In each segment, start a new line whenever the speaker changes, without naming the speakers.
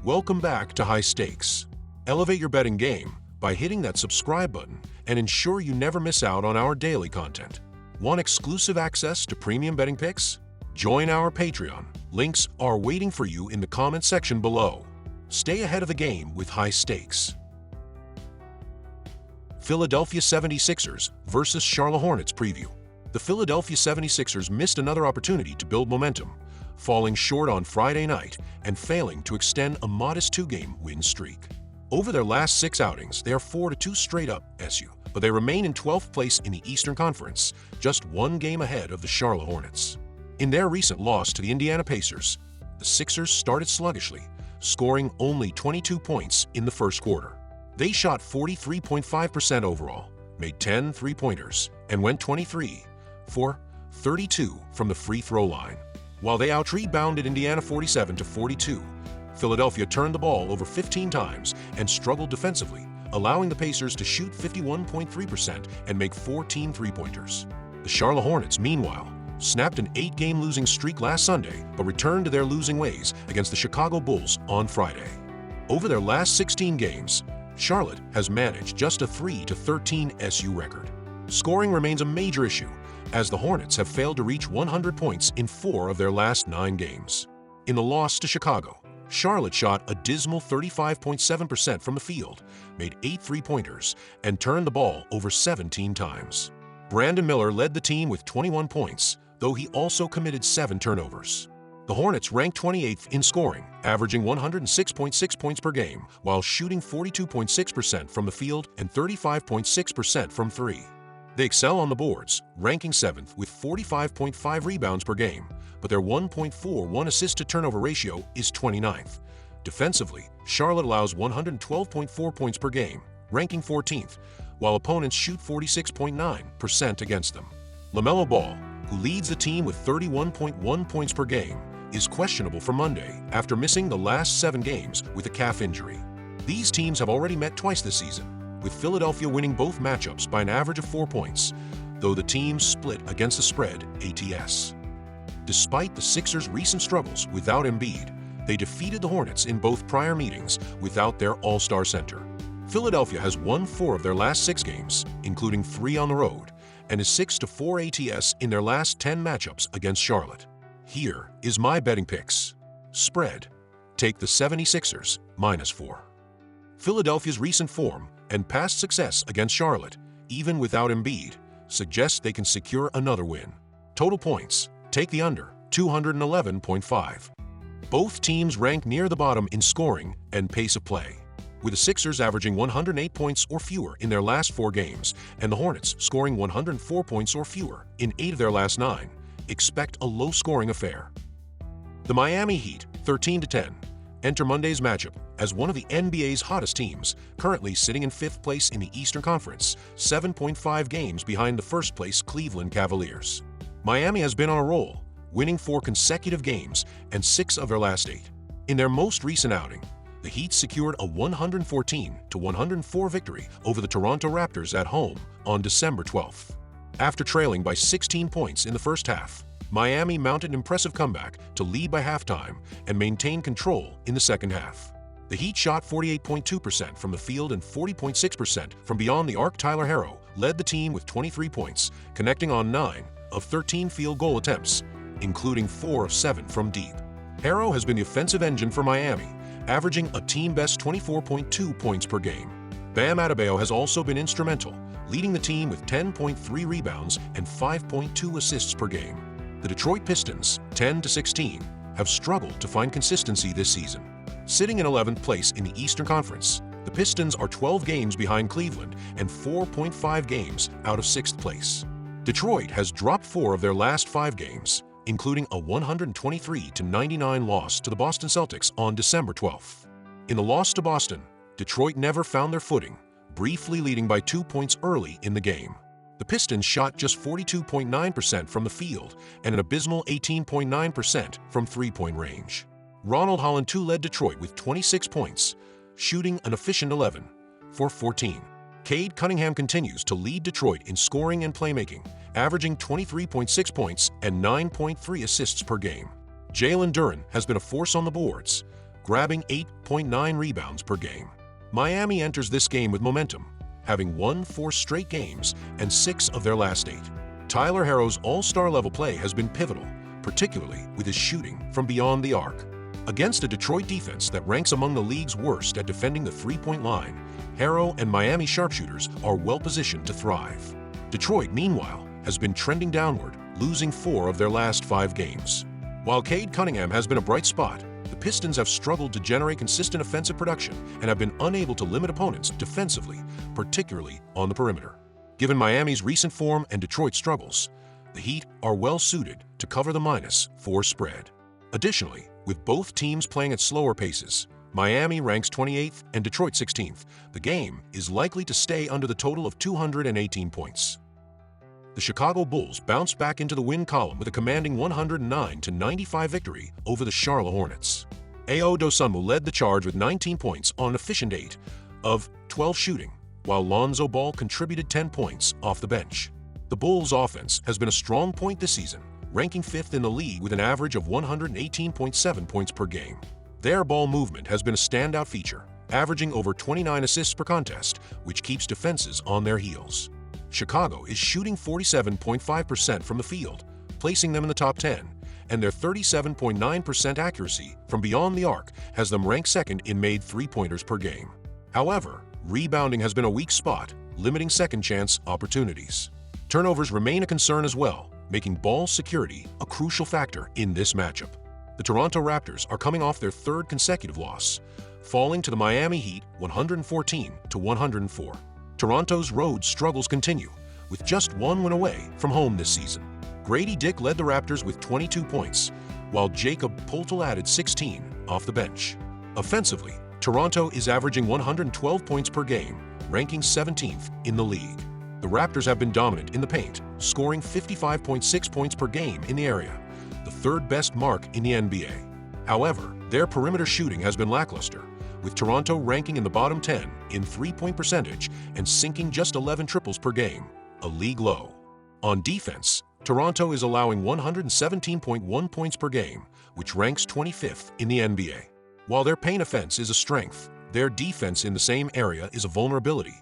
Welcome back to High Stakes. Elevate your betting game by hitting that subscribe button and ensure you never miss out on our daily content. Want exclusive access to premium betting picks? Join our Patreon. Links are waiting for you in the comment section below. Stay ahead of the game with High Stakes. Philadelphia 76ers versus Charlotte Hornets preview. The Philadelphia 76ers missed another opportunity to build momentum, falling short on Friday night and failing to extend a modest two-game win streak. Over their last 6 outings, they are 4-2 straight up SU, but they remain in 12th place in the Eastern Conference, just 1 game ahead of the Charlotte Hornets. In their recent loss to the Indiana Pacers, the Sixers started sluggishly, scoring only 22 points in the first quarter. They shot 43.5% overall, made 10 three-pointers, and went 23 for 32 from the free throw line. While they out-rebounded Indiana 47-42, Philadelphia turned the ball over 15 times and struggled defensively, allowing the Pacers to shoot 51.3% and make 14 three-pointers. The Charlotte Hornets, meanwhile, snapped an 8-game losing streak last Sunday but returned to their losing ways against the Chicago Bulls on Friday. Over their last 16 games, Charlotte has managed just a 3-13 SU record. Scoring remains a major issue, as the Hornets have failed to reach 100 points in 4 of their last 9 games. In the loss to Chicago, Charlotte shot a dismal 35.7% from the field, made 8 three-pointers, and turned the ball over 17 times. Brandon Miller led the team with 21 points, though he also committed 7 turnovers. The Hornets ranked 28th in scoring, averaging 106.6 points per game, while shooting 42.6% from the field and 35.6% from 3. They excel on the boards, ranking 7th with 45.5 rebounds per game, but their 1.41 assist-to-turnover ratio is 29th. Defensively, Charlotte allows 112.4 points per game, ranking 14th, while opponents shoot 46.9% against them. LaMelo Ball, who leads the team with 31.1 points per game, is questionable for Monday after missing the last 7 games with a calf injury. These teams have already met twice this season, with Philadelphia winning both matchups by an average of 4 points, though the teams split against the spread ATS. Despite the Sixers' recent struggles without Embiid, they defeated the Hornets in both prior meetings without their all-star center. Philadelphia has won 4 of their last 6 games, including 3 on the road, and is 6-4 ATS in their last 10 matchups against Charlotte. Here is my betting picks. Spread. Take the 76ers -4. Philadelphia's recent form and past success against Charlotte, even without Embiid, suggests they can secure another win. Total points. Take the under, 211.5. Both teams rank near the bottom in scoring and pace of play, with the Sixers averaging 108 points or fewer in their last 4 games, and the Hornets scoring 104 points or fewer in 8 of their last 9. Expect a low-scoring affair. The Miami Heat, 13-10, enter Monday's matchup as one of the NBA's hottest teams, currently sitting in 5th place in the Eastern Conference, 7.5 games behind the first-place Cleveland Cavaliers. Miami has been on a roll, winning 4 consecutive games and 6 of their last 8. In their most recent outing, the Heat secured a 114-104 victory over the Toronto Raptors at home on December 12th. After trailing by 16 points in the first half, Miami mounted an impressive comeback to lead by halftime and maintain control in the second half. The Heat shot 48.2% from the field and 40.6% from beyond the arc. Tyler Herro led the team with 23 points, connecting on 9 of 13 field goal attempts, including 4 of 7 from deep. Herro has been the offensive engine for Miami, averaging a team-best 24.2 points per game. Bam Adebayo has also been instrumental, leading the team with 10.3 rebounds and 5.2 assists per game. The Detroit Pistons, 10-16, have struggled to find consistency this season. Sitting in 11th place in the Eastern Conference, the Pistons are 12 games behind Cleveland and 4.5 games out of 6th place. Detroit has dropped 4 of their last 5 games, including a 123-99 loss to the Boston Celtics on December 12th. In the loss to Boston, Detroit never found their footing, briefly leading by 2 points early in the game. The Pistons shot just 42.9% from the field and an abysmal 18.9% from three-point range. Ronald Holland II led Detroit with 26 points, shooting an efficient 11 for 14. Cade Cunningham continues to lead Detroit in scoring and playmaking, averaging 23.6 points and 9.3 assists per game. Jalen Duren has been a force on the boards, grabbing 8.9 rebounds per game. Miami enters this game with momentum, having won 4 straight games and 6 of their last 8. Tyler Herro's all-star level play has been pivotal, particularly with his shooting from beyond the arc. Against a Detroit defense that ranks among the league's worst at defending the three-point line, Herro and Miami sharpshooters are well-positioned to thrive. Detroit, meanwhile, has been trending downward, losing 4 of their last 5 games. While Cade Cunningham has been a bright spot, the Pistons have struggled to generate consistent offensive production and have been unable to limit opponents defensively, particularly on the perimeter. Given Miami's recent form and Detroit's struggles, the Heat are well-suited to cover the -4 spread. Additionally, with both teams playing at slower paces, Miami ranks 28th and Detroit 16th. The game is likely to stay under the total of 218 points. The Chicago Bulls bounced back into the win column with a commanding 109-95 victory over the Charlotte Hornets. Ayo Dosunmu led the charge with 19 points on an efficient 8 of 12 shooting, while Lonzo Ball contributed 10 points off the bench. The Bulls' offense has been a strong point this season, ranking 5th in the league with an average of 118.7 points per game. Their ball movement has been a standout feature, averaging over 29 assists per contest, which keeps defenses on their heels. Chicago is shooting 47.5% from the field, placing them in the top 10, and their 37.9% accuracy from beyond the arc has them ranked second in made three-pointers per game. However, rebounding has been a weak spot, limiting second-chance opportunities. Turnovers remain a concern as well, making ball security a crucial factor in this matchup. The Toronto Raptors are coming off their 3rd consecutive loss, falling to the Miami Heat 114-104. Toronto's road struggles continue, with just 1 win away from home this season. Grady Dick led the Raptors with 22 points, while Jakob Poeltl added 16 off the bench. Offensively, Toronto is averaging 112 points per game, ranking 17th in the league. The Raptors have been dominant in the paint, scoring 55.6 points per game in the area, the 3rd best mark in the NBA. However, their perimeter shooting has been lackluster, with Toronto ranking in the bottom 10 in three-point percentage and sinking just 11 triples per game, a league low. On defense, Toronto is allowing 117.1 points per game, which ranks 25th in the NBA. While their paint offense is a strength, their defense in the same area is a vulnerability,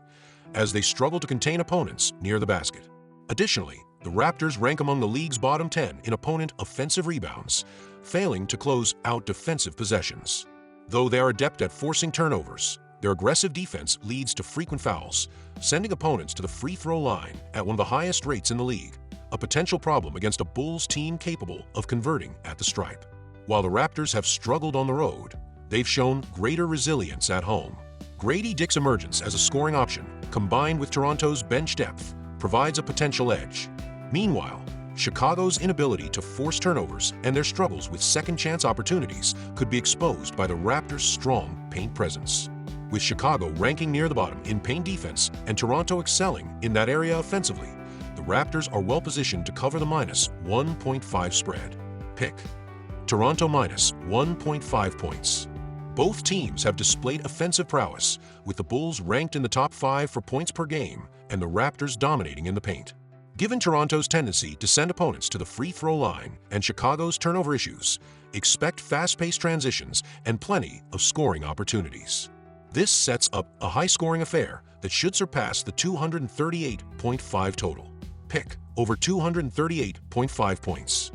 as they struggle to contain opponents near the basket. Additionally, the Raptors rank among the league's bottom 10 in opponent offensive rebounds, failing to close out defensive possessions. Though they are adept at forcing turnovers, their aggressive defense leads to frequent fouls, sending opponents to the free throw line at one of the highest rates in the league, a potential problem against a Bulls team capable of converting at the stripe. While the Raptors have struggled on the road, they've shown greater resilience at home. Grady Dick's emergence as a scoring option, combined with Toronto's bench depth, provides a potential edge. Meanwhile, Chicago's inability to force turnovers and their struggles with second-chance opportunities could be exposed by the Raptors' strong paint presence. With Chicago ranking near the bottom in paint defense and Toronto excelling in that area offensively, the Raptors are well-positioned to cover the -1.5 spread. Pick Toronto -1.5 points. Both teams have displayed offensive prowess, with the Bulls ranked in the top 5 for points per game and the Raptors dominating in the paint. Given Toronto's tendency to send opponents to the free throw line and Chicago's turnover issues, expect fast-paced transitions and plenty of scoring opportunities. This sets up a high-scoring affair that should surpass the 238.5 total. Pick over 238.5 points.